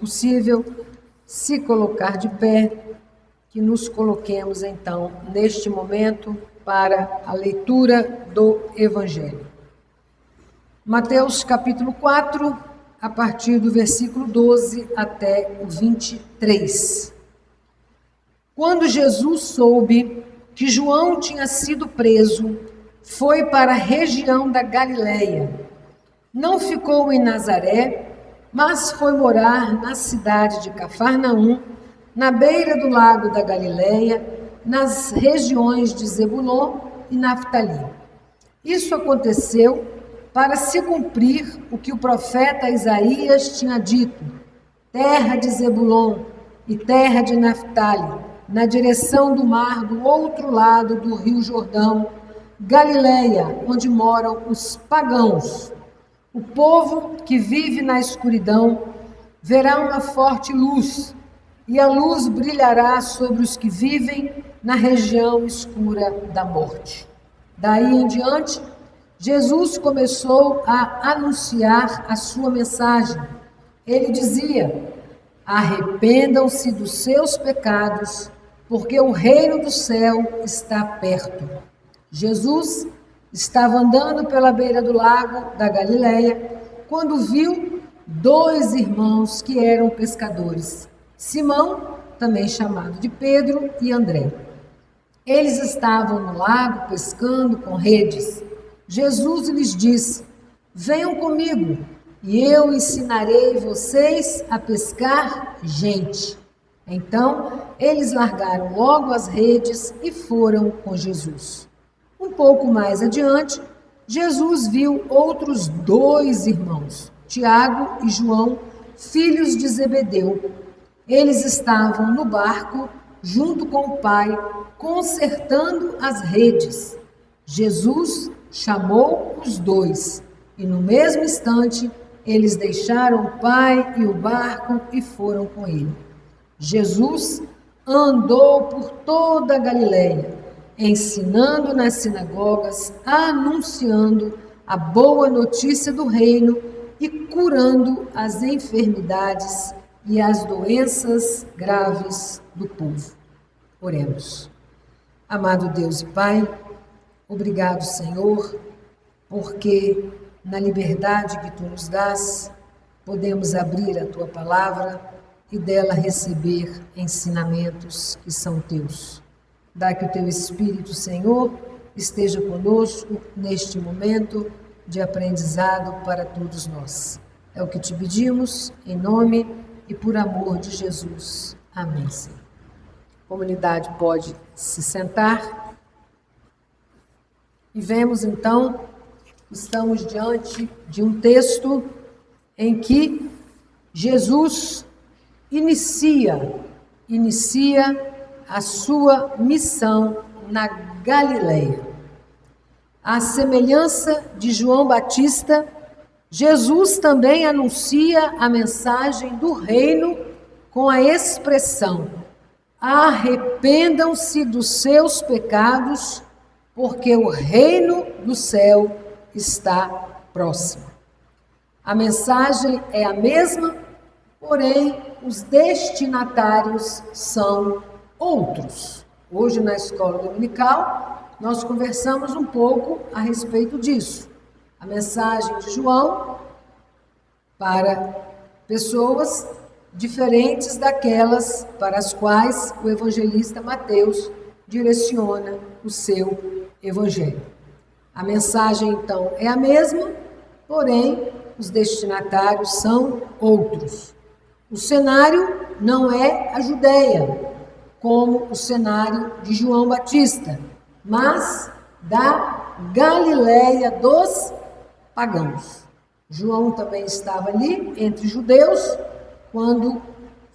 possível, se colocar de pé, que nos coloquemos então neste momento para a leitura do Evangelho. Mateus capítulo 4, a partir do versículo 12 até o 23. Quando Jesus soube que João tinha sido preso, foi para a região da Galileia. Não ficou em Nazaré, mas foi morar na cidade de Cafarnaum, na beira do lago da Galileia, nas regiões de Zebulon e Naftali. Isso aconteceu para se cumprir o que o profeta Isaías tinha dito: terra de Zebulon e terra de Naftali, na direção do mar do outro lado do rio Jordão, Galileia, onde moram os pagãos. O povo que vive na escuridão verá uma forte luz, e a luz brilhará sobre os que vivem na região escura da morte. Daí em diante, Jesus começou a anunciar a sua mensagem. Ele dizia: arrependam-se dos seus pecados, porque o reino do céu está perto. Jesus estava andando pela beira do lago da Galileia, quando viu 2 irmãos que eram pescadores, Simão, também chamado de Pedro, e André. Eles estavam no lago pescando com redes. Jesus lhes disse: venham comigo, e eu ensinarei vocês a pescar gente. Então, eles largaram logo as redes e foram com Jesus. Um pouco mais adiante, Jesus viu outros 2 irmãos, Tiago e João, filhos de Zebedeu. Eles estavam no barco, junto com o pai, consertando as redes. Jesus chamou os 2, e no mesmo instante, eles deixaram o pai e o barco e foram com ele. Jesus andou por toda a Galileia, ensinando nas sinagogas, anunciando a boa notícia do reino e curando as enfermidades e as doenças graves do povo. Oremos. Amado Deus e Pai, obrigado, Senhor, porque na liberdade que Tu nos dás, podemos abrir a Tua palavra e dela receber ensinamentos que são Teus. Dá que o Teu Espírito, Senhor, esteja conosco neste momento de aprendizado para todos nós. É o que Te pedimos, em nome e por amor de Jesus. Amém, Senhor. A comunidade pode se sentar. E vemos, então, estamos diante de um texto em que Jesus inicia a sua missão na Galileia. À semelhança de João Batista, Jesus também anuncia a mensagem do reino com a expressão: arrependam-se dos seus pecados, porque o reino do céu está próximo. A mensagem é a mesma, porém os destinatários são outros. Hoje, na escola dominical, nós conversamos um pouco a respeito disso. A mensagem de João para pessoas diferentes daquelas para as quais o evangelista Mateus direciona o seu evangelho. A mensagem, então, é a mesma, porém, os destinatários são outros. O cenário não é a Judéia, como o cenário de João Batista, mas da Galileia dos pagãos. João também estava ali, entre judeus, quando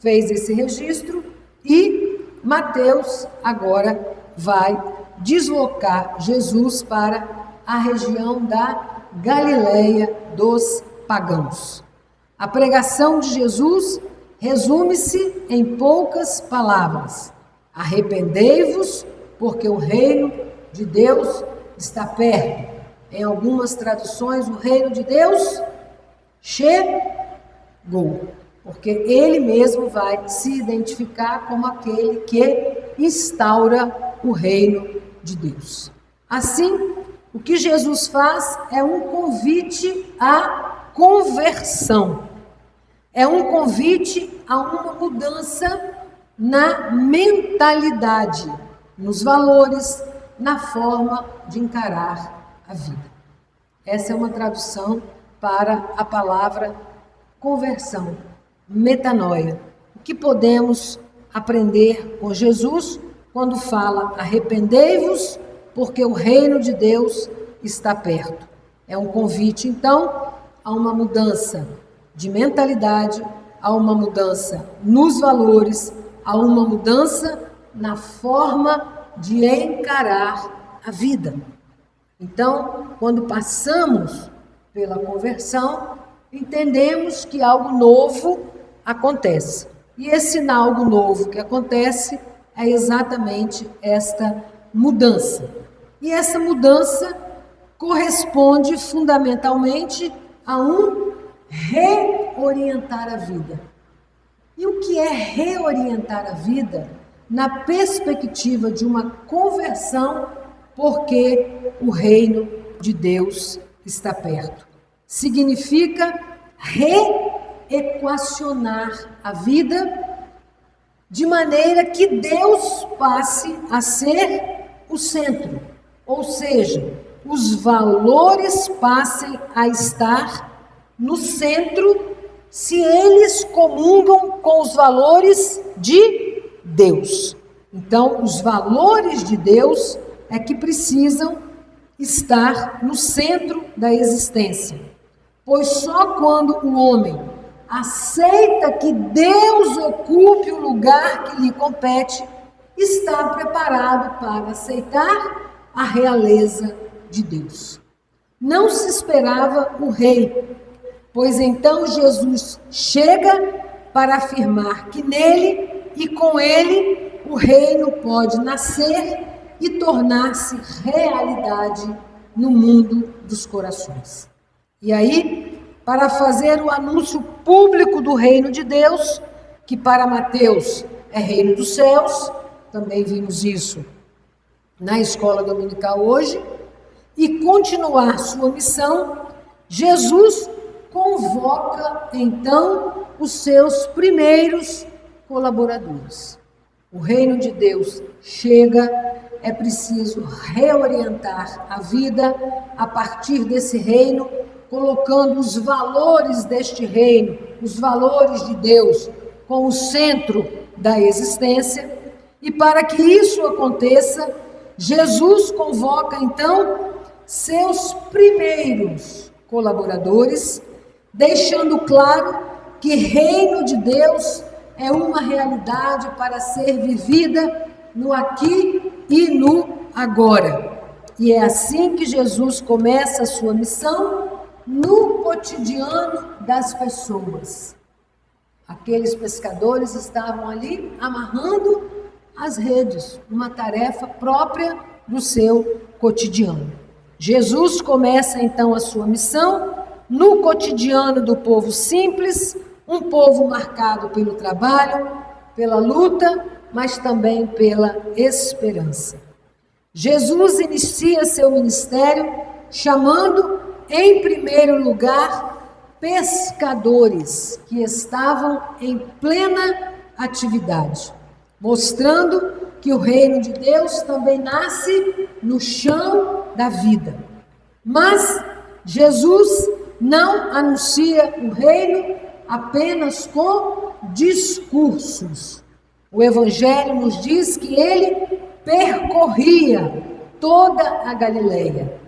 fez esse registro, e Mateus agora vai deslocar Jesus para a região da Galileia dos pagãos. A pregação de Jesus resume-se em poucas palavras: arrependei-vos, porque o reino de Deus está perto. Em algumas traduções, o reino de Deus chegou. porque ele mesmo vai se identificar como aquele que instaura o reino de Deus. Assim, o que Jesus faz é um convite à conversão, é um convite a uma mudança na mentalidade, nos valores, na forma de encarar a vida. Essa é uma tradução para a palavra conversão, metanoia. O que podemos aprender com Jesus quando fala: arrependei-vos, porque o reino de Deus está perto. É um convite, então, a uma mudança de mentalidade, a uma mudança nos valores, a uma mudança na forma de encarar a vida. Então, quando passamos pela conversão, entendemos que algo novo acontece. E esse algo novo que acontece é exatamente esta mudança. E essa mudança corresponde fundamentalmente a um reorientar a vida. E o que é reorientar a vida na perspectiva de uma conversão, porque o reino de Deus está perto? Significa reequacionar a vida de maneira que Deus passe a ser o centro, ou seja, os valores passem a estar no centro se eles comungam com os valores de Deus. Então, os valores de Deus é que precisam estar no centro da existência, pois só quando o homem aceita que Deus ocupe o lugar que lhe compete, está preparado para aceitar a realeza de Deus. Não se esperava o rei, pois então Jesus chega para afirmar que nele e com ele o reino pode nascer e tornar-se realidade no mundo dos corações. E aí, para fazer o anúncio público do reino de Deus, que para Mateus é reino dos céus, também vimos isso na escola dominical hoje, e continuar sua missão, Jesus convoca então os seus primeiros colaboradores. O reino de Deus chega, é preciso reorientar a vida a partir desse reino, colocando os valores deste reino, os valores de Deus, como centro da existência. E para que isso aconteça, Jesus convoca então seus primeiros colaboradores, deixando claro que reino de Deus é uma realidade para ser vivida no aqui e no agora. E é assim que Jesus começa a sua missão no cotidiano das pessoas. Aqueles pescadores estavam ali amarrando as redes, uma tarefa própria do seu cotidiano. Jesus começa então a sua missão no cotidiano do povo simples, um povo marcado pelo trabalho, pela luta, mas também pela esperança. Jesus inicia seu ministério chamando, em primeiro lugar, pescadores que estavam em plena atividade, mostrando que o reino de Deus também nasce no chão da vida. Mas Jesus não anuncia o reino apenas com discursos. O Evangelho nos diz que ele percorria toda a Galileia,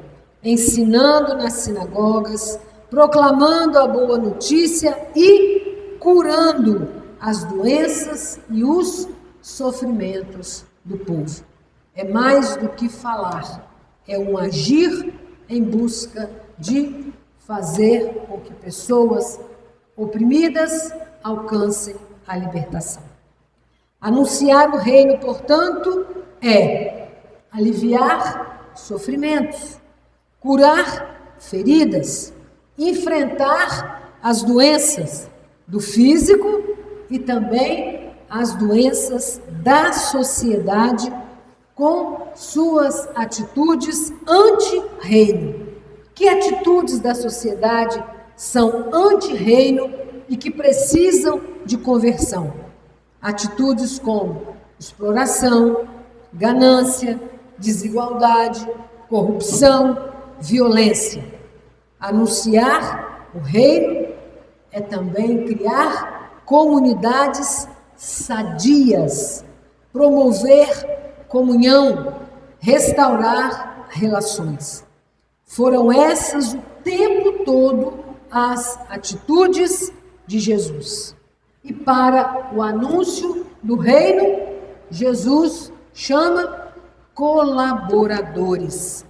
ensinando nas sinagogas, proclamando a boa notícia e curando as doenças e os sofrimentos do povo. É mais do que falar, é um agir em busca de fazer com que pessoas oprimidas alcancem a libertação. Anunciar o reino, portanto, é aliviar sofrimentos, curar feridas, enfrentar as doenças, do físico e também as doenças da sociedade com suas atitudes anti-reino. Que atitudes da sociedade são anti-reino e que precisam de conversão? Atitudes como exploração, ganância, desigualdade, corrupção, violência. Anunciar o reino é também criar comunidades sadias, promover comunhão, restaurar relações. Foram essas o tempo todo as atitudes de Jesus. E para o anúncio do reino, Jesus chama colaboradores.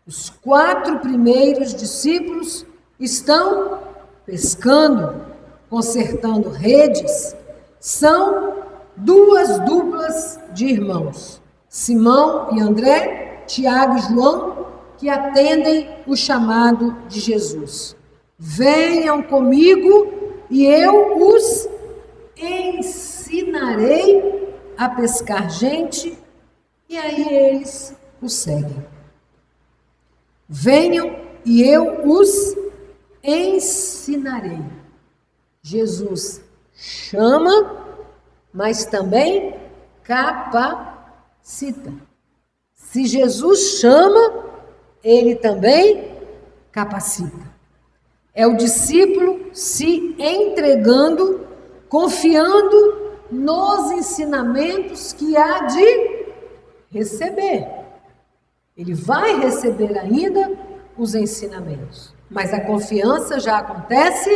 Os 4 primeiros discípulos estão pescando, consertando redes. São 2 duplas de irmãos, Simão e André, Tiago e João, que atendem o chamado de Jesus. Venham comigo e eu os ensinarei a pescar gente, e aí eles o seguem. Venham e eu os ensinarei. Jesus chama, mas também capacita. Se Jesus chama, ele também capacita. É o discípulo se entregando, confiando nos ensinamentos que há de receber. Ele vai receber ainda os ensinamentos, mas a confiança já acontece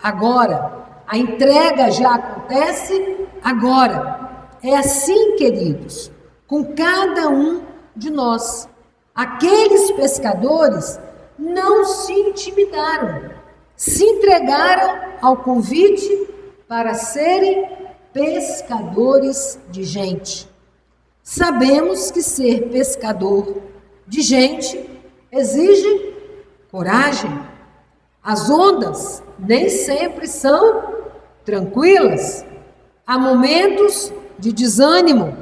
agora. A entrega já acontece agora. É assim, queridos, com cada um de nós. Aqueles pescadores não se intimidaram, se entregaram ao convite para serem pescadores de gente. Sabemos que ser pescador de gente exige coragem. As ondas nem sempre são tranquilas. Há momentos de desânimo,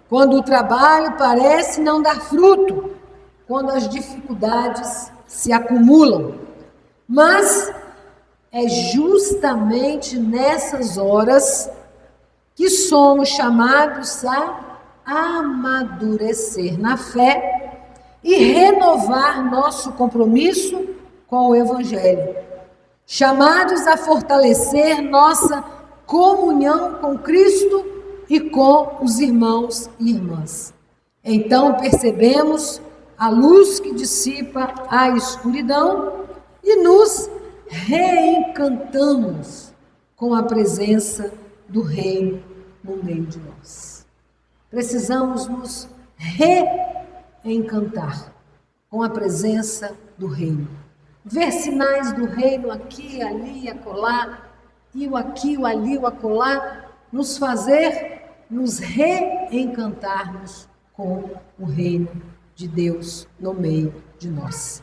quando o trabalho parece não dar fruto, quando as dificuldades se acumulam. Mas é justamente nessas horas que somos chamados a amadurecer na fé e renovar nosso compromisso com o Evangelho. Chamados a fortalecer nossa comunhão com Cristo e com os irmãos e irmãs. Então percebemos a luz que dissipa a escuridão e nos reencantamos com a presença do Reino no meio de nós. Precisamos nos reencantar com a presença do Reino. Ver sinais do Reino aqui, ali, acolá, e o aqui, o ali, o acolá, nos fazer nos reencantarmos com o Reino de Deus no meio de nós.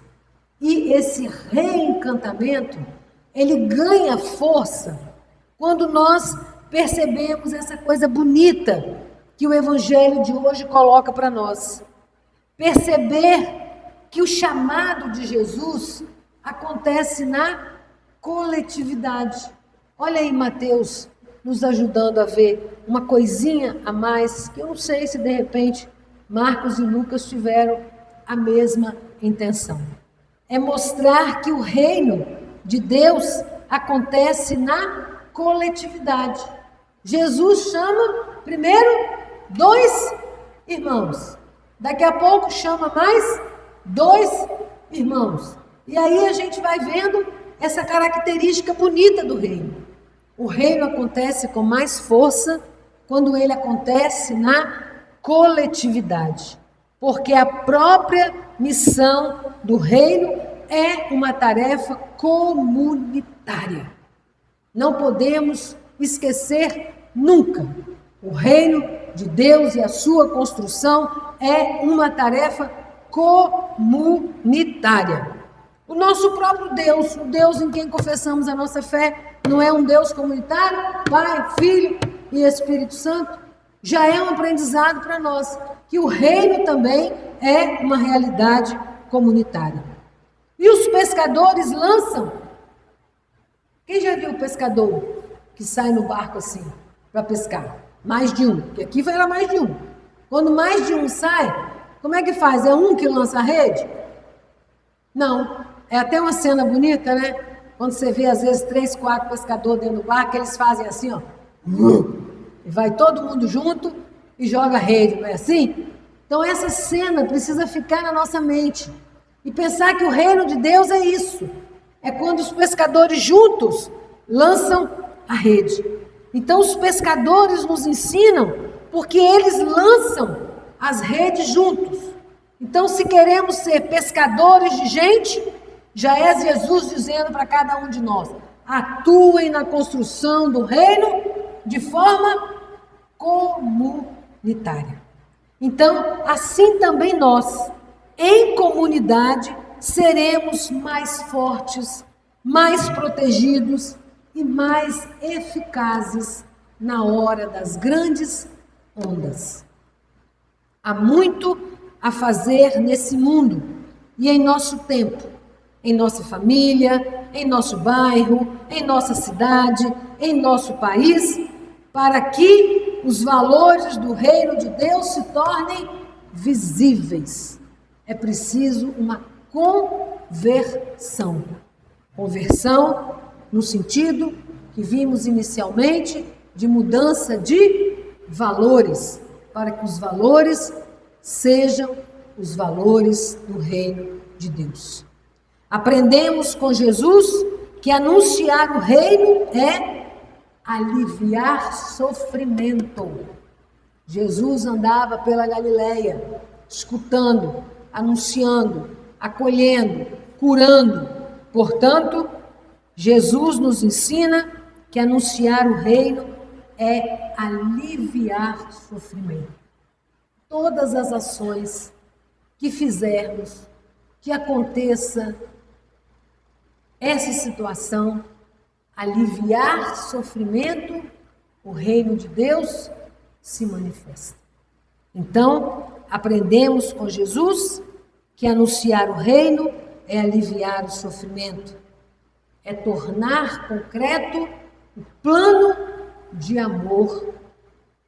E esse reencantamento, ele ganha força quando nós percebemos essa coisa bonita que o Evangelho de hoje coloca para nós. Perceber que o chamado de Jesus acontece na coletividade. Olha aí Mateus nos ajudando a ver uma coisinha a mais, que eu não sei se de repente Marcos e Lucas tiveram a mesma intenção. É mostrar que o reino de Deus acontece na coletividade. Jesus chama primeiro 2 irmãos. Daqui a pouco chama mais 2 irmãos. E aí a gente vai vendo essa característica bonita do reino. O reino acontece com mais força quando ele acontece na coletividade. Porque a própria missão do reino é uma tarefa comunitária. Não podemos esquecer nunca. O reino de Deus e a sua construção é uma tarefa comunitária. O nosso próprio Deus, o Deus em quem confessamos a nossa fé, não é um Deus comunitário, Pai, Filho e Espírito Santo? Já é um aprendizado para nós, que o reino também é uma realidade comunitária. E os pescadores lançam. Quem já viu o pescador que sai no barco assim, para pescar? Mais de um, porque aqui era mais de um. Quando mais de um sai, como é que faz? É um que lança a rede? Não. É até uma cena bonita, né? Quando você vê, às vezes, 3, 4 pescadores dentro do barco, eles fazem assim, ó. E vai todo mundo junto e joga a rede, não é assim? Então, essa cena precisa ficar na nossa mente. E pensar que o reino de Deus é isso. É quando os pescadores juntos lançam a rede. Então, os pescadores nos ensinam porque eles lançam as redes juntos. Então, se queremos ser pescadores de gente, já é Jesus dizendo para cada um de nós: atuem na construção do reino de forma comunitária. Então, assim também nós, em comunidade, seremos mais fortes, mais protegidos e mais eficazes na hora das grandes ondas. Há muito a fazer nesse mundo e em nosso tempo, em nossa família, em nosso bairro, em nossa cidade, em nosso país, para que os valores do reino de Deus se tornem visíveis. É preciso uma conversão. Conversão no sentido que vimos inicialmente de mudança de valores, para que os valores sejam os valores do reino de Deus. Aprendemos com Jesus que anunciar o reino é aliviar sofrimento. Jesus andava pela Galileia, escutando, anunciando, acolhendo, curando. Portanto, Jesus nos ensina que anunciar o reino é aliviar sofrimento. Todas as ações que fizermos, que aconteça essa situação, aliviar sofrimento, o reino de Deus se manifesta. Então, aprendemos com Jesus que anunciar o reino é aliviar o sofrimento, é tornar concreto o plano de amor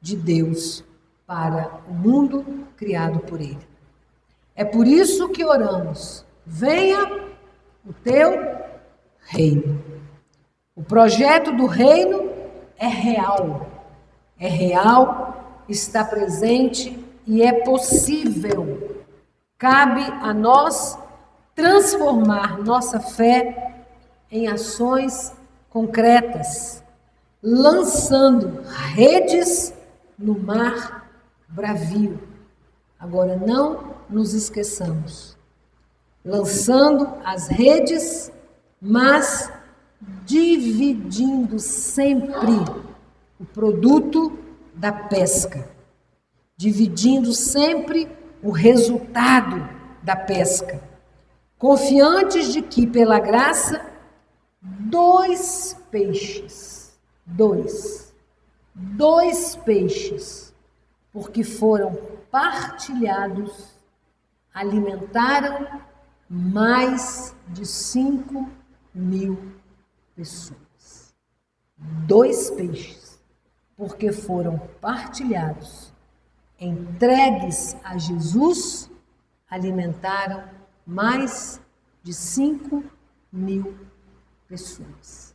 de Deus para o mundo criado por Ele. É por isso que oramos: venha o teu reino. O projeto do reino é real, está presente e é possível. Cabe a nós transformar nossa fé em ações concretas, lançando redes no mar bravio. Agora, não nos esqueçamos, lançando as redes, mas dividindo sempre o produto da pesca, dividindo sempre o resultado da pesca, confiantes de que, pela graça, 2 peixes, porque foram partilhados, alimentaram mais de 5.000 pessoas. 2 peixes, porque foram partilhados, entregues a Jesus, alimentaram mais de 5.000 pessoas.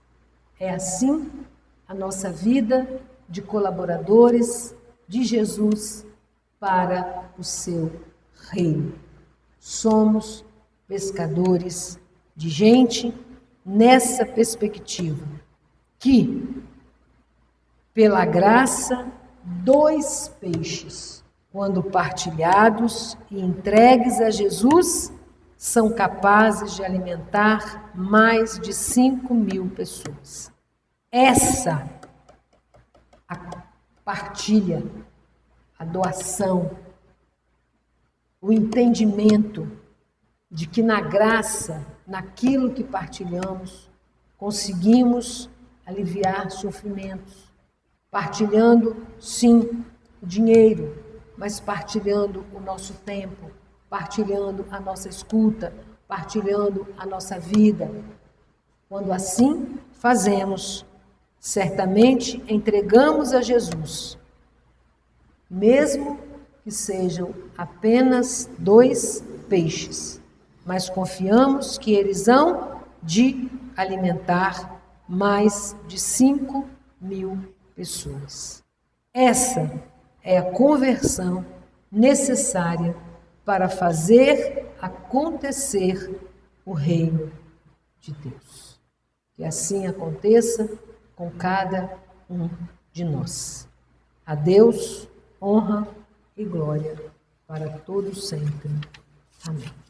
É assim a nossa vida de colaboradores de Jesus para o seu reino. Somos pescadores de gente nessa perspectiva, que, pela graça, 2 peixes, quando partilhados e entregues a Jesus, são capazes de alimentar mais de 5.000 pessoas. Essa a partilha, a doação, o entendimento de que na graça naquilo que partilhamos, conseguimos aliviar sofrimentos, partilhando, sim, o dinheiro, mas partilhando o nosso tempo, partilhando a nossa escuta, partilhando a nossa vida. Quando assim fazemos, certamente entregamos a Jesus, mesmo que sejam apenas 2 peixes, mas confiamos que eles hão de alimentar mais de 5.000 pessoas. Essa é a conversão necessária para fazer acontecer o reino de Deus. Que assim aconteça com cada um de nós. A Deus, honra e glória para todos sempre. Amém.